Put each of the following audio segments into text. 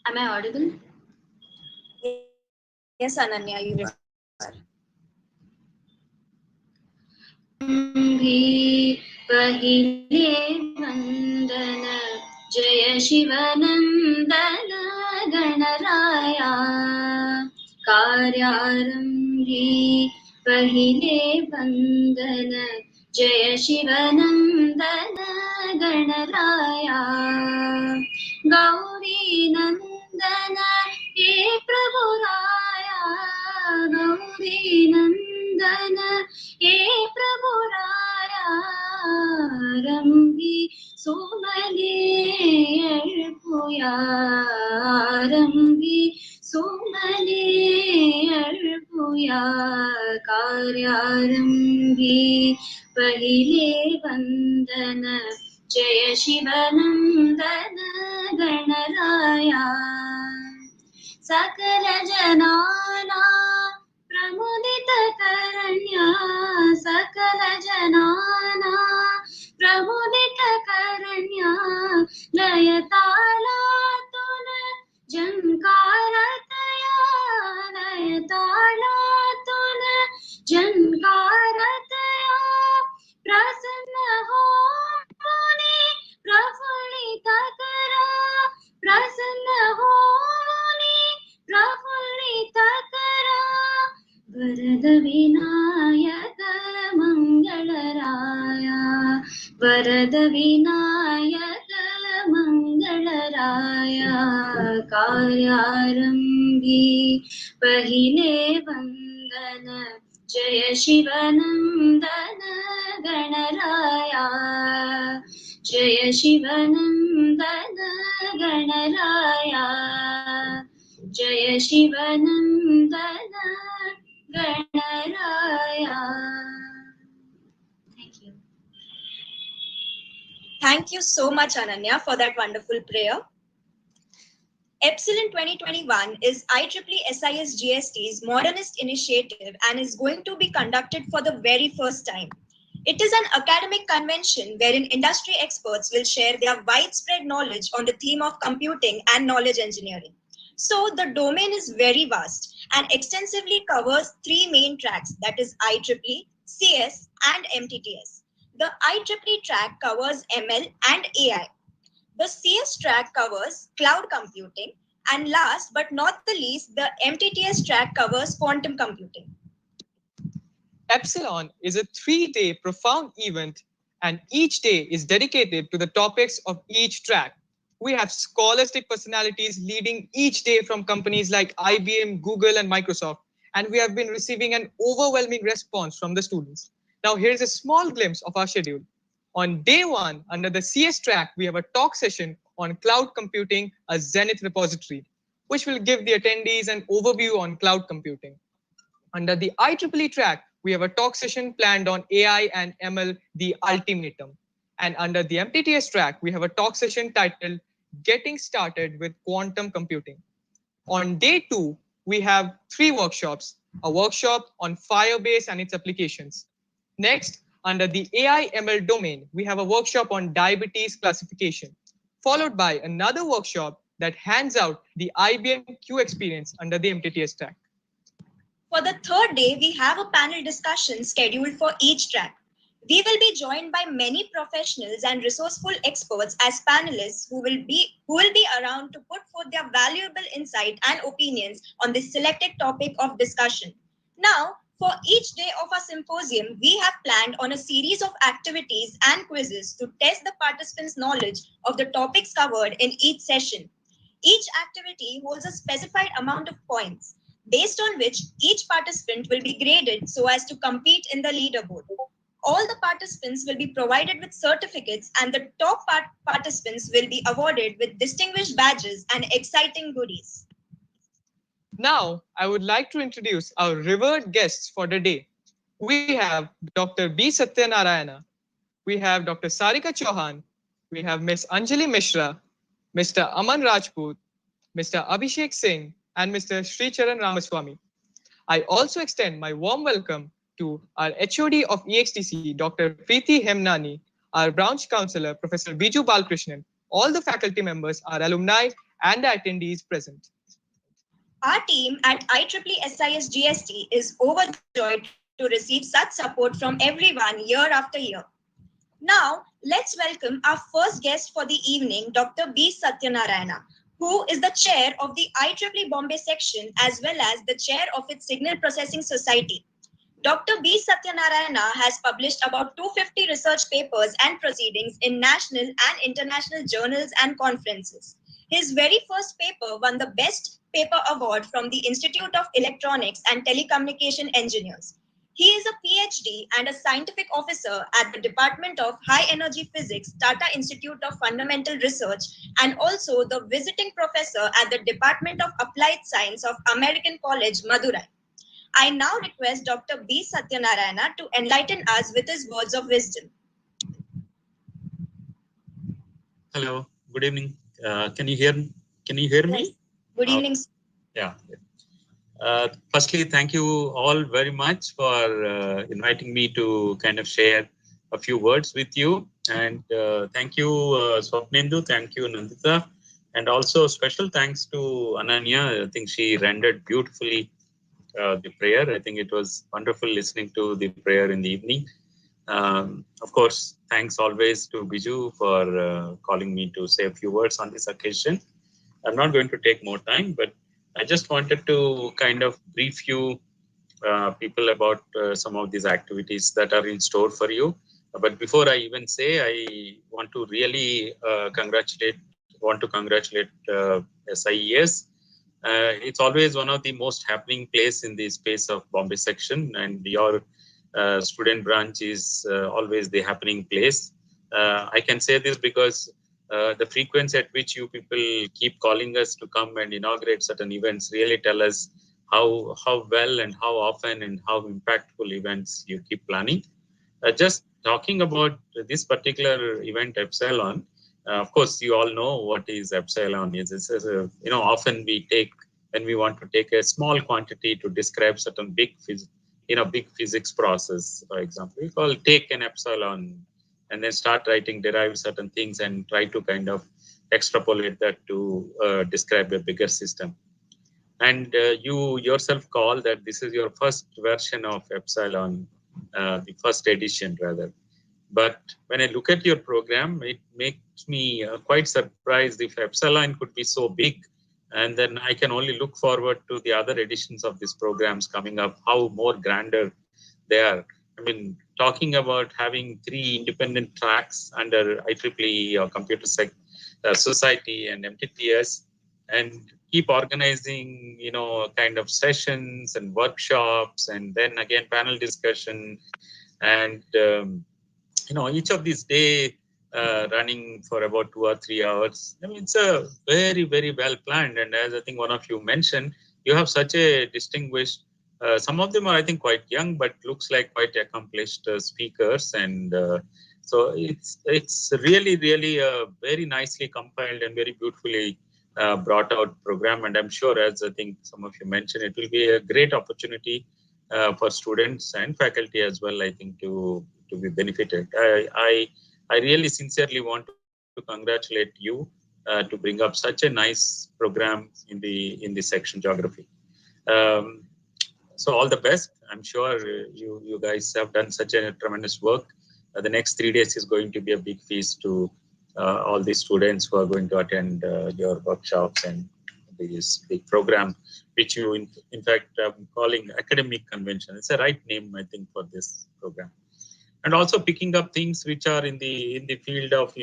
Am I audible? Yes, Ananya, you are. पहिले वंदन जय शिवनंदन गणराया कार्यारंभी पहिले वंदन जय शिवनंदन गणराया गौरी नंदन हे प्रभुराया गौरी नंदन हे प्रभुराया रंगी सुमले अळपुया रंगी सुमले अळपुया कार्यारंभी पहिले वंदन जय शिवनंदन गणराया सकल जनाना प्रमुदित करण्या सकल जनाना प्रमुदित करण्या लयतालातुन झंकारतया लयतालातुन झंकारतया प्रसन्न हो मुनी प्रफुल्लित करा प्रसन्न हो मुनी प्रफुल्लित करा वरद विनायक मंगलराया वरद विनायक मंगलराया कार्यारंभी पहिले वंदन जय शिवनंदन गणराया जय शिवनंदन गणराया जय Shivnandan Ganaraya. Thank you. Thank you so much, Ananya, for that wonderful prayer. EPSILON 2021 is IEEE SISGST's modernist initiative and is going to be conducted for the very first time. It is an academic convention wherein industry experts will share their widespread knowledge on the theme of computing and knowledge engineering. So the domain is very vast and extensively covers three main tracks, that is IEEE, CS and MTTS. The IEEE track covers ML and AI. The CS track covers cloud computing, and last but not the least, the MTTS track covers quantum computing. EPSILON is a 3-day profound event, and each day is dedicated to the topics of each track. We have scholastic personalities leading each day from companies like IBM, Google, and Microsoft, and we have been receiving an overwhelming response from the students. Now, here's a small glimpse of our schedule. On day 1, under the CS track, we have a talk session on cloud computing, a Zenith repository, which will give the attendees an overview on cloud computing. Under the IEEE track, we have a talk session planned on AI and ML, the ultimatum. And under the MTTS track, we have a talk session titled Getting Started with Quantum Computing. On day 2, we have 3 workshops, a workshop on Firebase and its applications. Next, under the AI ML domain, we have a workshop on diabetes classification, followed by another workshop that hands out the IBM Q experience under the MTTS track. For the third day, we have a panel discussion scheduled for each track. We will be joined by many professionals and resourceful experts as panelists who will be around to put forth their valuable insight and opinions on the selected topic of discussion. Now, for each day of our symposium, we have planned on a series of activities and quizzes to test the participants' knowledge of the topics covered in each session. Each activity holds a specified amount of points, based on which each participant will be graded so as to compete in the leaderboard. All the participants will be provided with certificates, and the top participants will be awarded with distinguished badges and exciting goodies. Now, I would like to introduce our revered guests for the day. We have Dr. B. Satyanarayana. We have Dr. Sarika Chauhan. We have Ms. Anjali Mishra, Mr. Aman Rajput, Mr. Abhishek Singh, and Mr. Sricharan Ramaswamy. I also extend my warm welcome to our HOD of EXTC, Dr. Preeti Hemnani, our branch counselor, Professor Biju Balkrishnan. All the faculty members are alumni and the attendees present. Our team at IEEE SISGST is overjoyed to receive such support from everyone year after year. Now, let's welcome our first guest for the evening, Dr. B. Satyanarayana, who is the chair of the IEEE Bombay section as well as the chair of its Signal Processing Society. Dr. B. Satyanarayana has published about 250 research papers and proceedings in national and international journals and conferences. His very first paper won the Best Paper Award from the Institute of Electronics and Telecommunication Engineers. He is a PhD and a scientific officer at the Department of High Energy Physics, Tata Institute of Fundamental Research, and also the visiting professor at the Department of Applied Science of American College, Madurai. I now request Dr. B. Satyanarayana to enlighten us with his words of wisdom. Hello, good evening. Can you hear me? Yes. Good evening. Yeah. Firstly, thank you all very much for inviting me to kind of share a few words with you. And thank you, Swapnindu. Thank you, Nandita. And also special thanks to Ananya. I think she rendered beautifully the prayer. I think it was wonderful listening to the prayer in the evening. Of course, thanks always to Biju for calling me to say a few words on this occasion. I'm not going to take more time, but I just wanted to kind of brief you people about some of these activities that are in store for you. But before I even say, I want to really congratulate SIES. It's always one of the most happening place in the space of Bombay section, and your student branch is always the happening place. I can say this because the frequency at which you people keep calling us to come and inaugurate certain events really tell us how well and how often and how impactful events you keep planning. Just talking about this particular event, EPSILON, of course, you all know what is EPSILON is. It's often when we want to take a small quantity to describe certain big physics process, for example, we call take an epsilon and then start writing, derive certain things and try to kind of extrapolate that to describe a bigger system. And you yourself call that this is your first version of Epsilon, the first edition rather. But when I look at your program, it makes me quite surprised if Epsilon could be so big. And then I can only look forward to the other editions of these programs coming up, how more grander they are. I mean, talking about having 3 independent tracks under IEEE or Computer Society and MTTS, and keep organizing, kind of sessions and workshops, and then again panel discussion, and each of these days running for about 2 or 3 hours. I mean, it's a very, very well planned. And as I think one of you mentioned, you have such a distinguished. Some of them are, I think, quite young, but looks like quite accomplished speakers. And so it's really, really a very nicely compiled and very beautifully brought out program. And I'm sure, as I think some of you mentioned, it will be a great opportunity for students and faculty as well, I think, to be benefited. I really sincerely want to congratulate you to bring up such a nice program in the section geography. So all the best. I'm sure you guys have done such a tremendous work. The next 3 days is going to be a big feast to all the students who are going to attend your workshops and this big program, which you in fact calling academic convention. It's a right name, I think, for this program. And also picking up things which are in the field of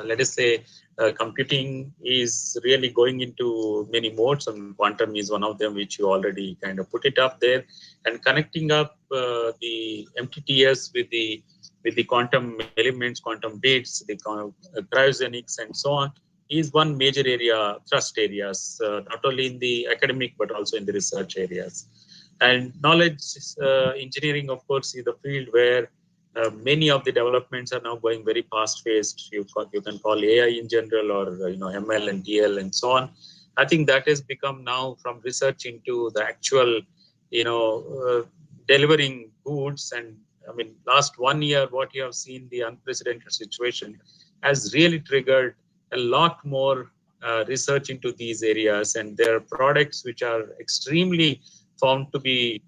let us say computing is really going into many modes, and quantum is one of them, which you already kind of put it up there, and connecting up the MTTS with the quantum elements, quantum bits, the cryogenics, and so on, is one major area, thrust areas, not only in the academic but also in the research areas. And knowledge engineering, of course, is the field where many of the developments are now going very fast-paced. You can call AI in general, or ML and DL and so on. I think that has become now from research into the actual, delivering goods. And I mean, last 1 year, what you have seen, the unprecedented situation has really triggered a lot more research into these areas, and there are products which are extremely found to be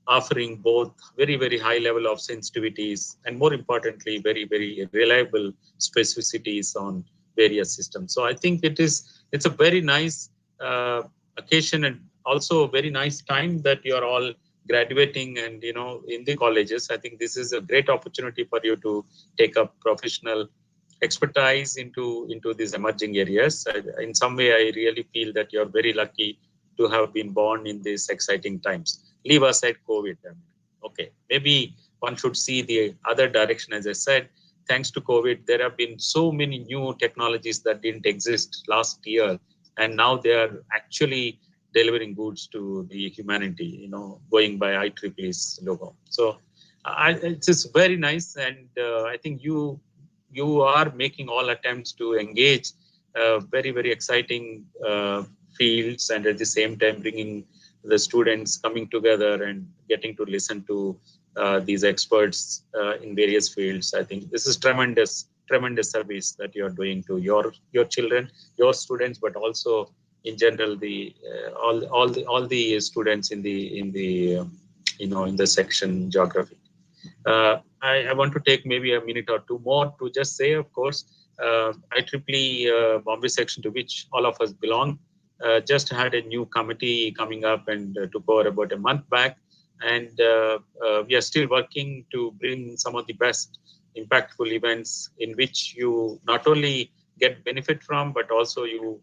offering both very, very high level of sensitivities and more importantly, very, very reliable specificities on various systems. So I think it's a very nice occasion and also a very nice time that you are all graduating and, in the colleges. I think this is a great opportunity for you to take up professional expertise into these emerging areas. In some way, I really feel that you're very lucky to have been born in these exciting times. Leave aside COVID. Okay, maybe one should see the other direction. As I said, thanks to COVID, there have been so many new technologies that didn't exist last year, and now they are actually delivering goods to the humanity, going by IEEE's logo. So it's just very nice, and I think you are making all attempts to engage very, very exciting fields, and at the same time bringing the students coming together and getting to listen to these experts in various fields. I think this is tremendous service that you are doing to your children, your students, but also in general all the students in the section geography. I want to take maybe a minute or two more to just say, of course, IEEE Bombay section, to which all of us belong, just had a new committee coming up and took over about a month back. And we are still working to bring some of the best impactful events in which you not only get benefit from, but also you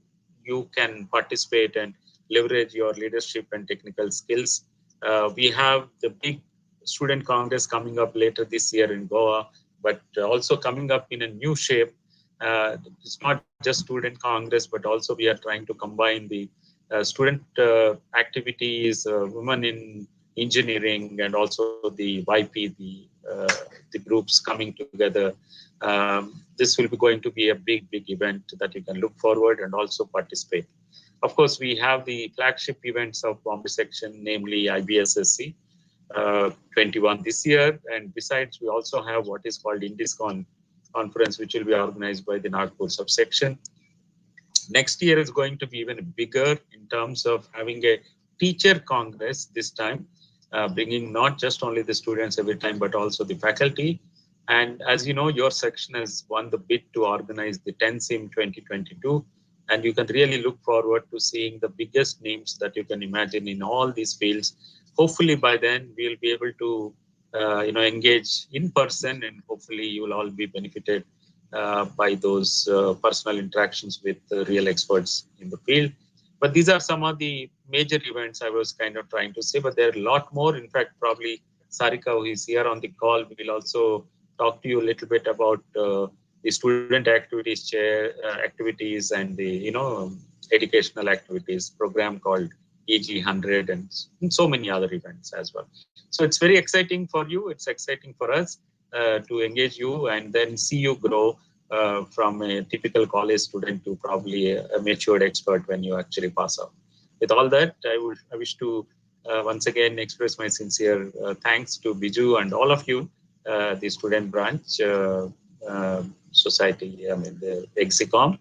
can participate and leverage your leadership and technical skills. We have the big student congress coming up later this year in Goa, but also coming up in a new shape. It's not just student congress, but also we are trying to combine the student activities, women in engineering, and also the YP, the groups coming together. This will be going to be a big event that you can look forward and also participate. Of course, we have the flagship events of Bombay section, namely IBSSC 21 this year. And besides, we also have what is called Indiscon conference, which will be organized by the Nagpur subsection. Next year is going to be even bigger in terms of having a teacher congress this time, bringing not just only the students every time, but also the faculty. And as you know, your section has won the bid to organize the 10SIM 2022. And you can really look forward to seeing the biggest names that you can imagine in all these fields. Hopefully by then we'll be able to engage in person, and hopefully you will all be benefited by those personal interactions with real experts in the field. But these are some of the major events I was kind of trying to say, but there are a lot more. In fact, probably Sarika, who is here on the call, will also talk to you a little bit about the student activities chair activities and the educational activities program called EG 100 and so many other events as well. So it's very exciting for you. It's exciting for us to engage you and then see you grow from a typical college student to probably a matured expert when you actually pass out. With all that, I wish to once again express my sincere thanks to Biju and all of you, the student branch society, the EXICOM,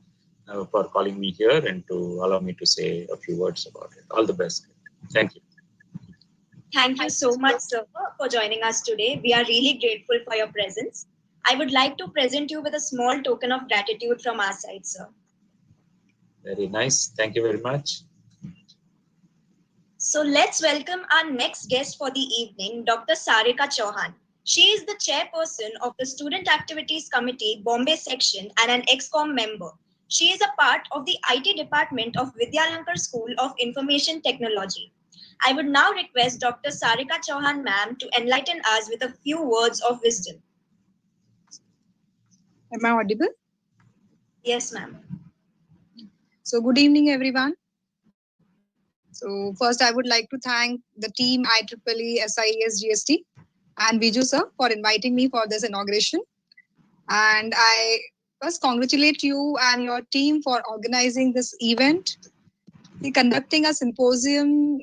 for calling me here and to allow me to say a few words about it. All the best. Thank you. Thank you so much, sir, for joining us today. We are really grateful for your presence. I would like to present you with a small token of gratitude from our side, sir. Very nice. Thank you very much. So let's welcome our next guest for the evening, Dr. Sarika Chauhan. She is the chairperson of the Student Activities Committee, Bombay section, and an EXCOM member. She is a part of the IT department of Vidyalankar School of Information Technology. I would now request Dr. Sarika Chauhan ma'am to enlighten us with a few words of wisdom. Am I audible? Yes, ma'am. So good evening, everyone. So first, I would like to thank the team IEEE SIESGST and Biju sir for inviting me for this inauguration. And I first congratulate you and your team for organizing this event, conducting a symposium,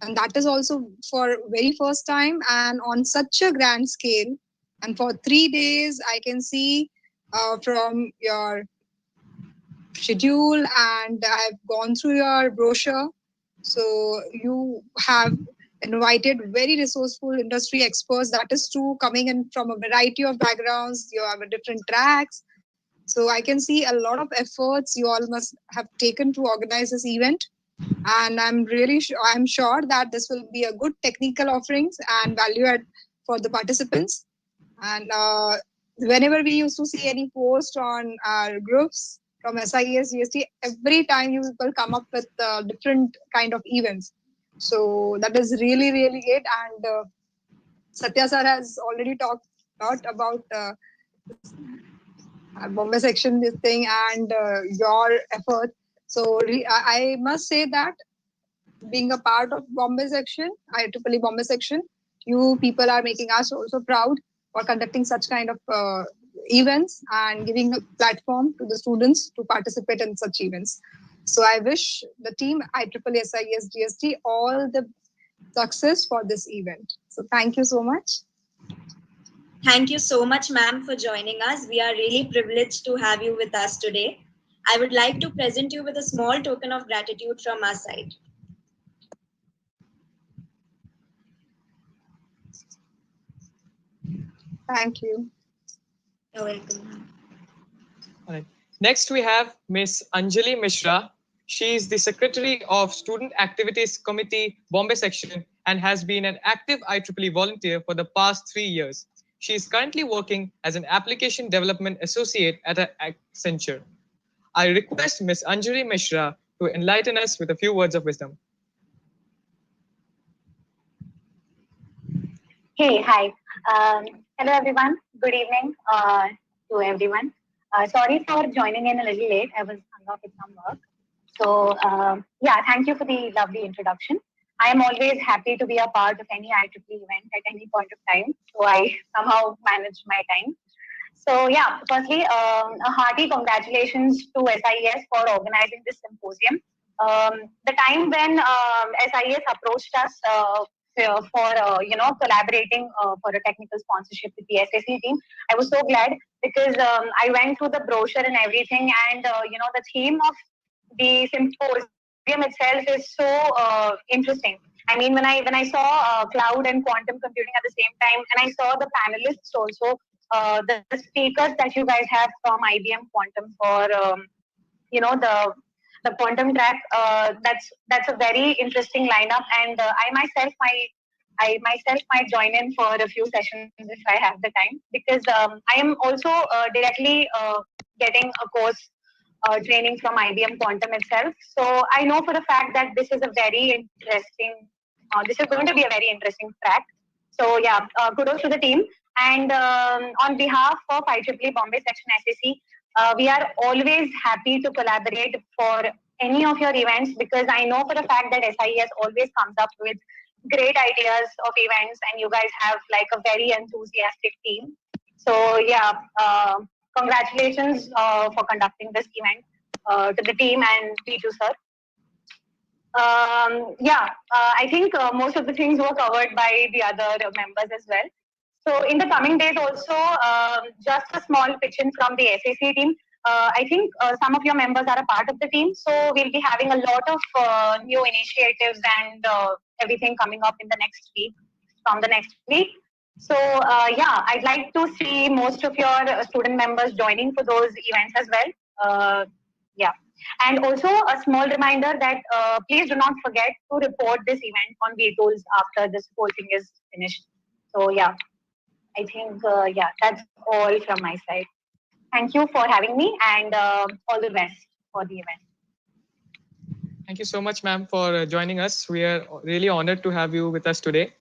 and that is also for very first time and on such a grand scale. And for 3 days, I can see from your schedule, and I've gone through your brochure. So you have invited very resourceful industry experts. That is true, coming in from a variety of backgrounds. You have a different tracks. So I can see a lot of efforts you all must have taken to organize this event. And I'm sure that this will be a good technical offerings and value add for the participants. And whenever we used to see any post on our groups from SIESGST, every time you will come up with different kind of events. So that is really, really great. And Satya sir has already talked a lot about Bombay section, this thing, and your effort. So I must say that being a part of Bombay section, IEEE Bombay section, you people are making us also proud for conducting such kind of events and giving a platform to the students to participate in such events. So I wish the team IEEE SIESGST all the success for this event. So thank you so much. Thank you so much, ma'am, for joining us. We are really privileged to have you with us today. I would like to present you with a small token of gratitude from our side. Thank you. You're welcome. All right. Next, we have Miss Anjali Mishra. She is the Secretary of Student Activities Committee, Bombay Section, and has been an active IEEE volunteer for the past 3 years. She is currently working as an Application Development Associate at Accenture. I request Miss Anjali Mishra to enlighten us with a few words of wisdom. Hey, hi. Hello, everyone. Good evening to everyone. Sorry for joining in a little late. I was hung up with some work. So, yeah, thank you for the lovely introduction. I am always happy to be a part of any IEEE event at any point of time. So I somehow manage my time. So, yeah, firstly, a hearty congratulations to SIES for organizing this symposium. The time when SIES approached us for collaborating for a technical sponsorship with the SAC team, I was so glad because I went through the brochure and everything, and the theme of the symposium itself is so interesting. I mean, when I saw cloud and quantum computing at the same time, and I saw the panelists also, the speakers that you guys have from IBM Quantum for the quantum track. That's a very interesting lineup, and I myself might join in for a few sessions if I have the time, because I am also directly getting a course training from IBM Quantum itself. So I know for a fact that this is a very interesting. This is going to be a very interesting track. So yeah, kudos to the team. And on behalf of IEEE Bombay Section SAC, we are always happy to collaborate for any of your events, because I know for a fact that SIES always comes up with great ideas of events, and you guys have like a very enthusiastic team. So yeah, congratulations for conducting this event to the team and P2 sir. I think most of the things were covered by the other members as well. So in the coming days also, just a small pitch in from the SAC team. I think some of your members are a part of the team, so we'll be having a lot of new initiatives and everything coming up in the next week, from the next week. So I'd like to see most of your student members joining for those events as well. And also a small reminder that please do not forget to report this event on VTools after this whole thing is finished. So yeah, I think that's all from my side. Thank you for having me, and all the best for the event. Thank you so much, ma'am, for joining us. We are really honored to have you with us today.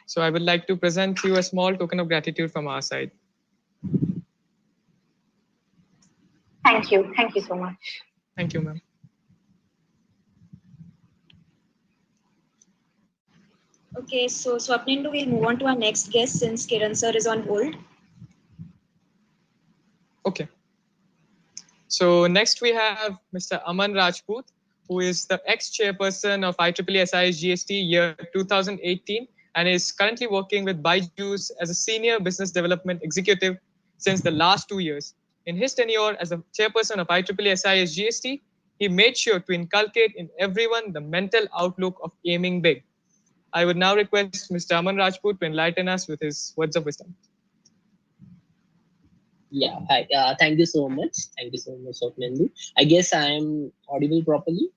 So I would like to present you a small token of gratitude from our side. Thank you. Thank you so much. Thank you, ma'am. Okay, so Swapnindu, we'll move on to our next guest since Kiran sir is on hold. Okay. So next we have Mr. Aman Rajput, who is the ex-chairperson of IEEE SIESGST year 2018 and is currently working with Byju's as a senior business development executive since the last 2 years. In his tenure as a chairperson of IEEE SISGST, he made sure to inculcate in everyone the mental outlook of aiming big. I would now request Mr. Aman Rajput to enlighten us with his words of wisdom. Yeah, hi. Thank you so much. Thank you so much, Swapnendu. I guess I am audible properly.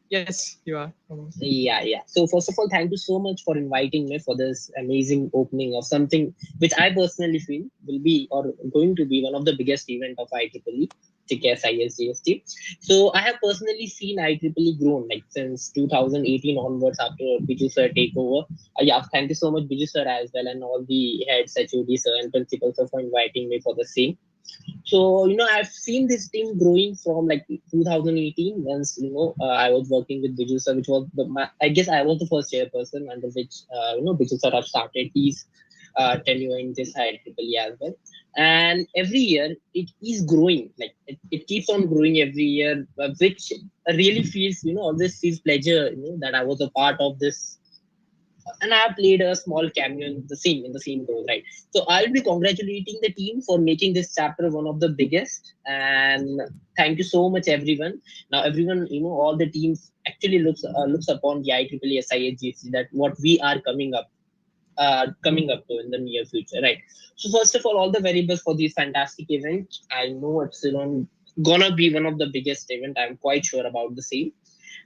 Yes, you are. Yeah. So first of all, thank you so much for inviting me for this amazing opening of something which I personally feel will be or going to be one of the biggest event of IEEE, SISGST. So I have personally seen IEEE grown like since 2018 onwards after Biju sir take over. Yeah, thank you so much Biju sir as well and all the heads, HOD sir and principals for inviting me for the same. So, I've seen this team growing from like 2018 once, I was working with Biju sir, which was I guess I was the first chairperson under which, Biju sir have started his tenure in this IEEE as well. And every year it is growing, like it keeps on growing every year, which really feels, always feels pleasure, that I was a part of this and I have played a small cameo in the same role, right? So I'll be congratulating the team for making this chapter one of the biggest. And thank you so much, everyone. Now, everyone, all the teams actually looks upon the IEEE SISGC that what we are coming up to in the near future, right? So first of all the very best for this fantastic event. I know Epsilon gonna be one of the biggest event. I'm quite sure about the same.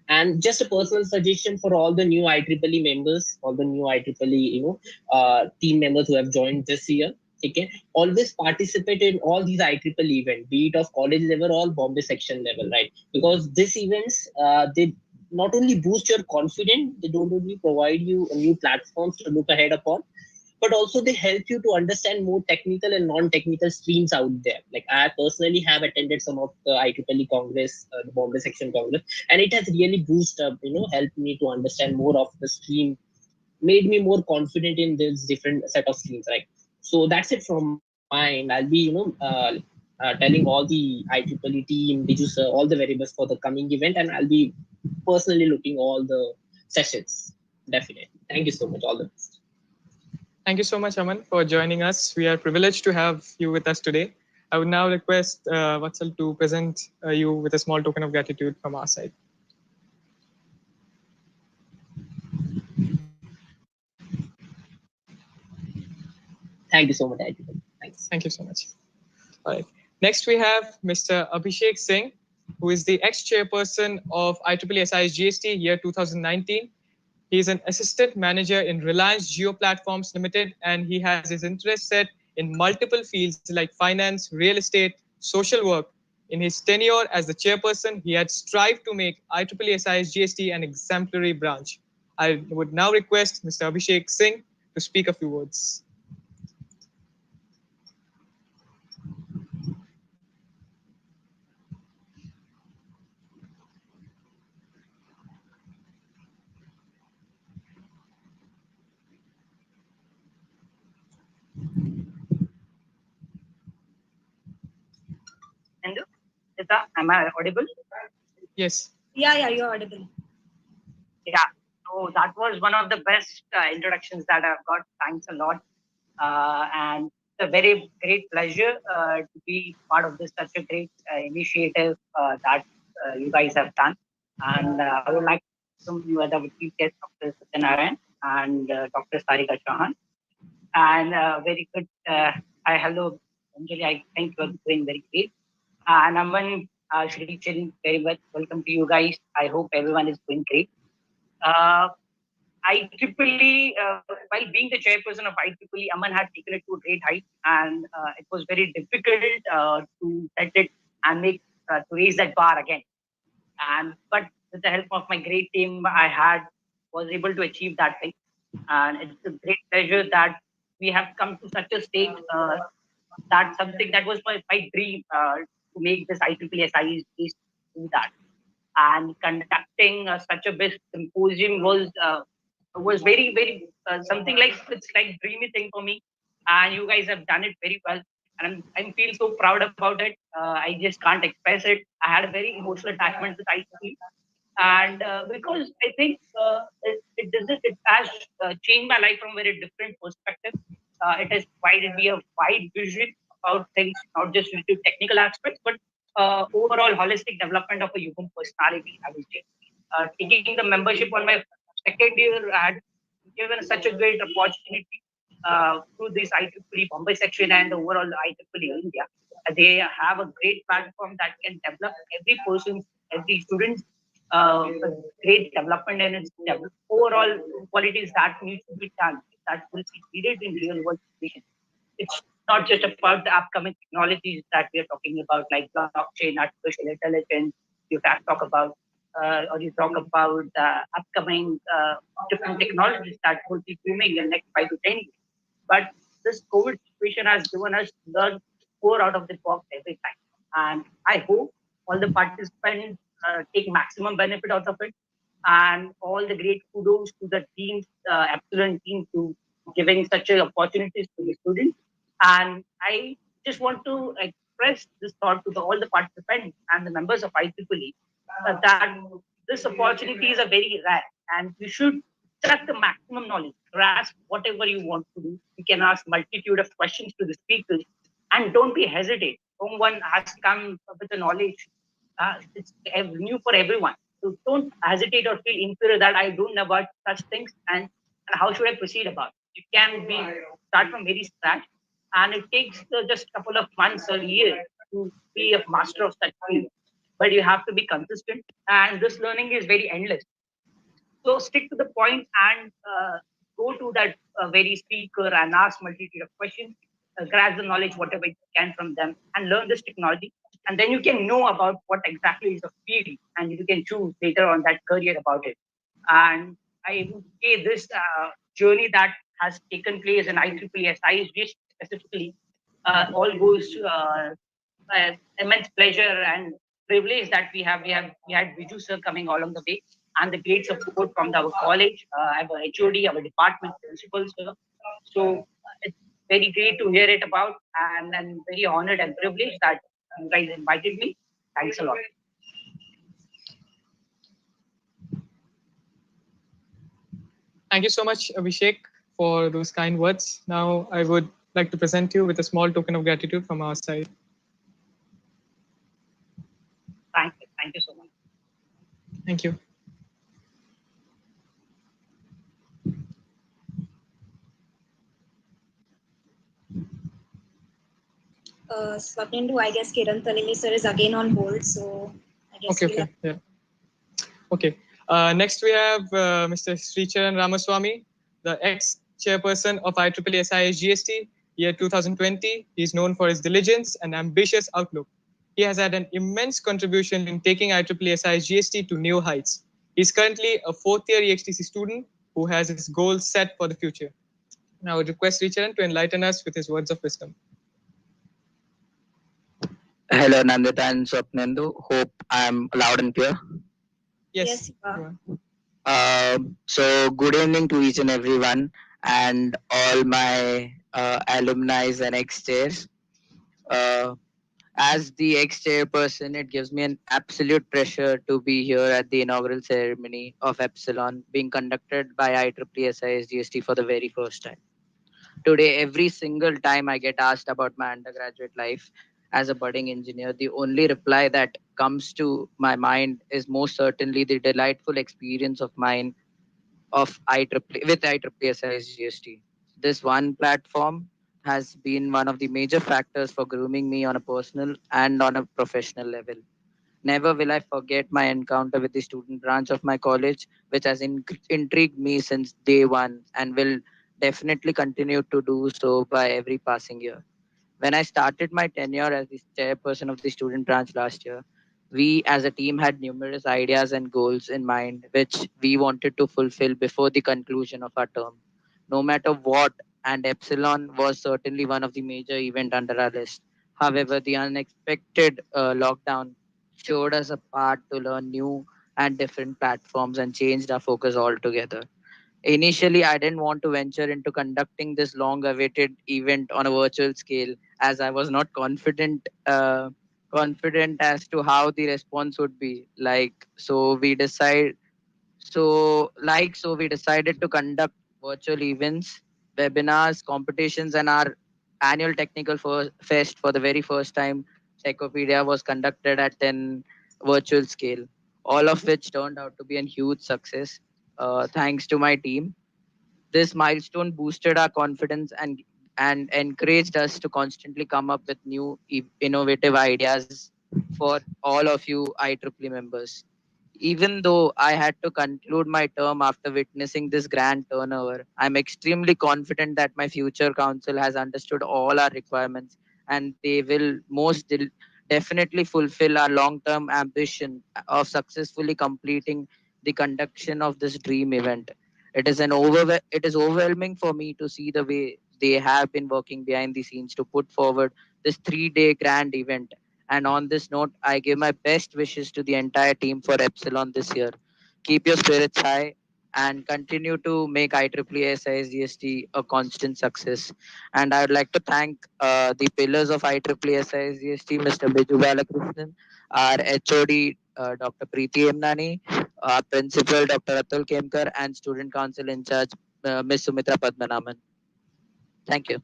And just a personal suggestion for all the new IEEE members, all the new IEEE, team members who have joined this year. Okay, always participate in all these IEEE events, be it of college level or Bombay section level, right? Because these events, they not only boost your confidence, they don't only provide you new platforms to look ahead upon, but also they help you to understand more technical and non-technical streams out there. Like I personally have attended some of the IEEE Congress, the Bombay Section Congress, and it has really boosted up, helped me to understand more of the stream, made me more confident in this different set of streams, right? So that's it from my end. I'll be, telling all the IEEE team, Biju sir, all the very best for the coming event, and I'll be personally looking all the sessions. Definitely. Thank you so much. All the best. Thank you so much, Aman, for joining us. We are privileged to have you with us today. I would now request Vatsal to present you with a small token of gratitude from our side. Thank you so much, IEEE. Thanks. Thank you so much. All right. Next, we have Mr. Abhishek Singh, who is the ex-chairperson of IEEE SISGST year 2019. He is an assistant manager in Reliance Jio Platforms Limited, and he has his interest set in multiple fields like finance, real estate, social work. In his tenure as the chairperson, he had strived to make IEEE SISGST an exemplary branch. I would now request Mr. Abhishek Singh to speak a few words. Am I audible? Yes. Yeah, you're audible. Yeah. So that was one of the best introductions that I've got. Thanks a lot. And it's a very great pleasure to be part of this such a great initiative that you guys have done. And I would like to welcome you other chief guest, Dr. Satyanarayan and Dr. Sarika Chauhan. And very good. Hi, hello, Anjali. I think you're doing very great. And Aman, Shri Chin, very much welcome to you guys. I hope everyone is doing great. IEEE, while being the chairperson of IEEE, Aman had taken it to a great height, and it was very difficult to set it and make to raise that bar again. But with the help of my great team, I was able to achieve that thing, and it's a great pleasure that we have come to such a state that something that was my dream to make this IEEE SISGST do that. And conducting such a big symposium was very, very something like it's like dreamy thing for me. And you guys have done it very well. And I feel so proud about it. I just can't express it. I had a very emotional attachment with IEEE. And because I think it has changed my life from a very different perspective. It has provided me a wide vision about things, not just related to technical aspects, but overall holistic development of a human personality, I would say. Taking the membership on my second year had given such a great opportunity to this IEEE Bombay section and the overall IEEE India. They have a great platform that can develop every person, every student, a great development and its overall qualities that need to be done, that will be needed in real world situations. It's not just about the upcoming technologies that we are talking about, like blockchain, artificial intelligence. You can talk about, or you talk about the upcoming different technologies that will be booming in the next 5 to 10 years. But this COVID situation has given us learn more out of the box every time. And I hope all the participants take maximum benefit out of it. And all the great kudos to the team, excellent team, to giving such a opportunities to the students. And I just want to express this thought to all the participants and the members of IEEE that this opportunity is a very rare, and you should extract the maximum knowledge, grasp whatever you want to do. You can ask multitude of questions to the speakers, and don't be hesitate. Someone has come with the knowledge. It's new for everyone. So don't hesitate or feel inferior that I don't know about such things, and how should I proceed about it. You can be start from very scratch, and it takes just a couple of months or years to be a master of such field. But you have to be consistent, and this learning is very endless. So stick to the point and go to that very speaker and ask multitude of questions, grab the knowledge, whatever you can from them, and learn this technology. And then you can know about what exactly is the field, and you can choose later on that career about it. And I would say this journey that has taken place in IEEE SISGST specifically all goes to immense pleasure and privilege that we have. We had Viju sir coming along the way, and the great support from our college, our HOD, our department principal, sir. So it's very great to hear it about, and I'm very honored and privileged that you guys invited me. Thanks a lot. Thank you so much, Abhishek, for those kind words. Now, I would like to present you with a small token of gratitude from our side. Thank you so much. Thank you. Swapnindu, I guess Kiran Talili sir is again on hold, so I guess yeah. Okay. Next, we have Mr. Sricharan Ramaswamy, the ex-chairperson of IEEE SISGST, year 2020. He is known for his diligence and ambitious outlook. He has had an immense contribution in taking IEEE SISGST to new heights. He is currently a fourth-year EXTC student who has his goals set for the future. Now, I would request Sricharan to enlighten us with his words of wisdom. Hello, Nandita and Swapnendu. Hope I'm loud and clear. Yes. So, good evening to each and everyone, and all my alumni and ex-chairs. As the ex-chairperson, it gives me an absolute pleasure to be here at the inaugural ceremony of EPSILON being conducted by IEEE SISGST for the very first time. Today, every single time I get asked about my undergraduate life as a budding engineer, the only reply that comes to my mind is most certainly the delightful experience of mine of IEEE with IEEE SISGST. This one platform has been one of the major factors for grooming me on a personal and on a professional level. Never will I forget my encounter with the student branch of my college, which has intrigued me since day one and will definitely continue to do so by every passing year. When I started my tenure as the chairperson of the student branch last year, we as a team had numerous ideas and goals in mind which we wanted to fulfill before the conclusion of our term. No matter what, and Epsilon was certainly one of the major events under our list. However, the unexpected lockdown showed us a path to learn new and different platforms and changed our focus altogether. Initially, I didn't want to venture into conducting this long awaited event on a virtual scale as I was not confident as to how the response would be. So we decided to conduct virtual events, webinars, competitions, and our annual technical fest for the very first time, Techopedia was conducted at an virtual scale, all of which turned out to be a huge success. Thanks to my team, this milestone boosted our confidence and encouraged us to constantly come up with new innovative ideas for all of you IEEE members. Even though I had to conclude my term after witnessing this grand turnover, I'm extremely confident that my future council has understood all our requirements and they will definitely fulfill our long-term ambition of successfully completing the conduction of this dream event. It is overwhelming for me to see the way they have been working behind the scenes to put forward this 3-day grand event. And on this note, I give my best wishes to the entire team for Epsilon this year. Keep your spirits high and continue to make IEEE SISGST a constant success. And I would like to thank the pillars of IEEE SISGST, Mr. Biju Balakrishnan, our HOD, Dr. Preeti Emnani, our principal, Dr. Atul Kemkar, and student council in charge, Ms. Sumitra Padmanabhan. Thank you.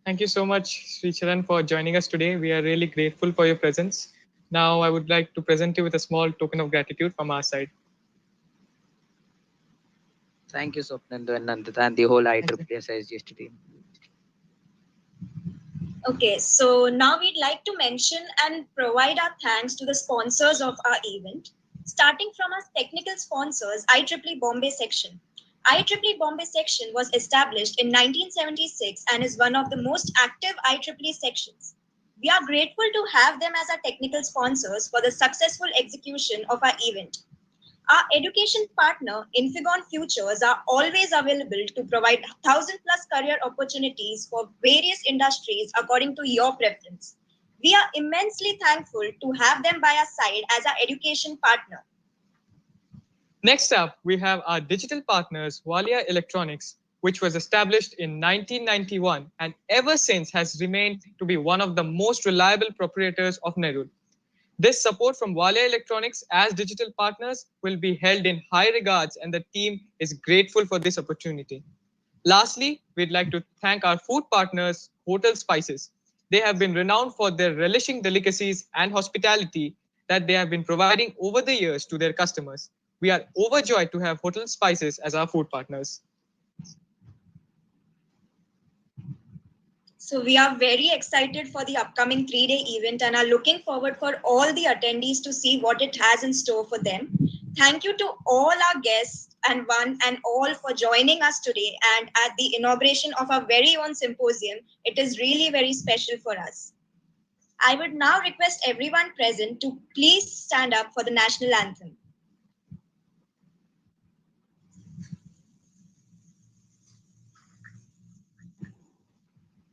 Thank you so much, Sri Charan, for joining us today. We are really grateful for your presence. Now, I would like to present you with a small token of gratitude from our side. Thank you, Swapnendu and Nandita, and the whole IEEE SISGST team. Okay, so now we'd like to mention and provide our thanks to the sponsors of our event, starting from our technical sponsors, IEEE Bombay Section. IEEE Bombay Section was established in 1976 and is one of the most active IEEE sections. We are grateful to have them as our technical sponsors for the successful execution of our event. Our education partner, Infigon Futures, are always available to provide 1,000+ career opportunities for various industries according to your preference. We are immensely thankful to have them by our side as our education partner. Next up, we have our digital partners, Walia Electronics, which was established in 1991 and ever since has remained to be one of the most reliable proprietors of Nerul. This support from Walia Electronics as digital partners will be held in high regards and the team is grateful for this opportunity. Lastly, we'd like to thank our food partners, Hotel Spices. They have been renowned for their relishing delicacies and hospitality that they have been providing over the years to their customers. We are overjoyed to have Hotel Spices as our food partners. So we are very excited for the upcoming 3-day event and are looking forward for all the attendees to see what it has in store for them. Thank you to all our guests and one and all for joining us today and at the inauguration of our very own symposium. It is really very special for us. I would now request everyone present to please stand up for the national anthem.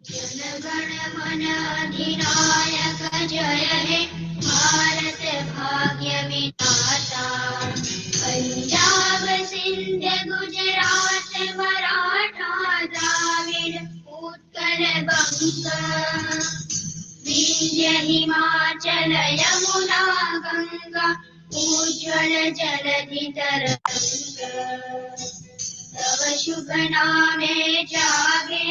जनगण मन अधिनायक जय हे भारत भाग्य विधाता पंजाब सिंध गुजरात मराठा द्राविड़ उत्कल बंग विंध्य हिमाचल यमुना गंगा उज्ज्वल जलधि तरंग तव शुभ नामे जागे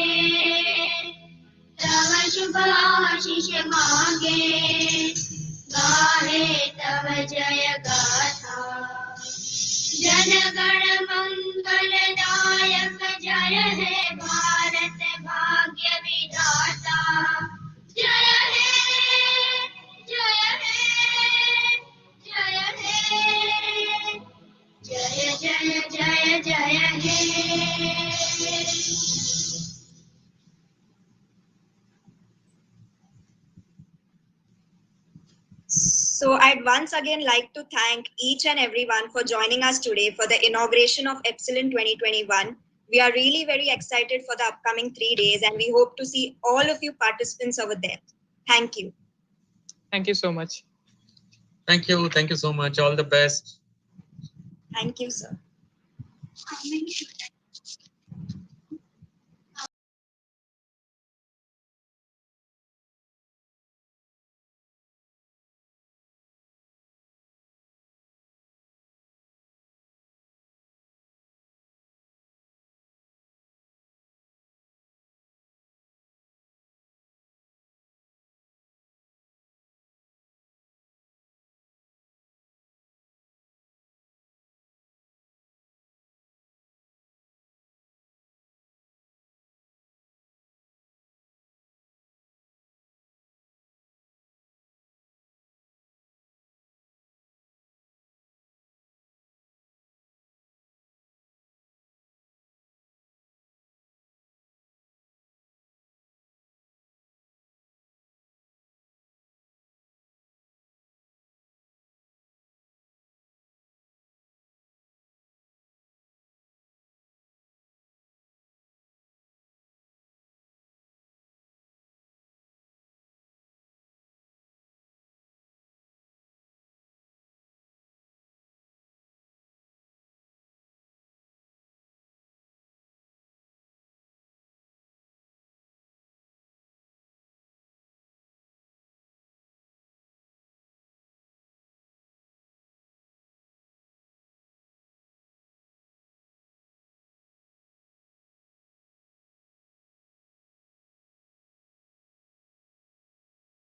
तव शुभ आशीष मांगे गाहे तव जय गाथा जनगण मंगलदायक जय हे भारत भाग्य विधाता जय हे जय हे जय हे जय जय जय जय हे So I'd once again like to thank each and everyone for joining us today for the inauguration of EPSILON 2021. We are really very excited for the upcoming 3 days and we hope to see all of you participants over there. Thank you. Thank you so much. Thank you. Thank you so much. All the best. Thank you, sir.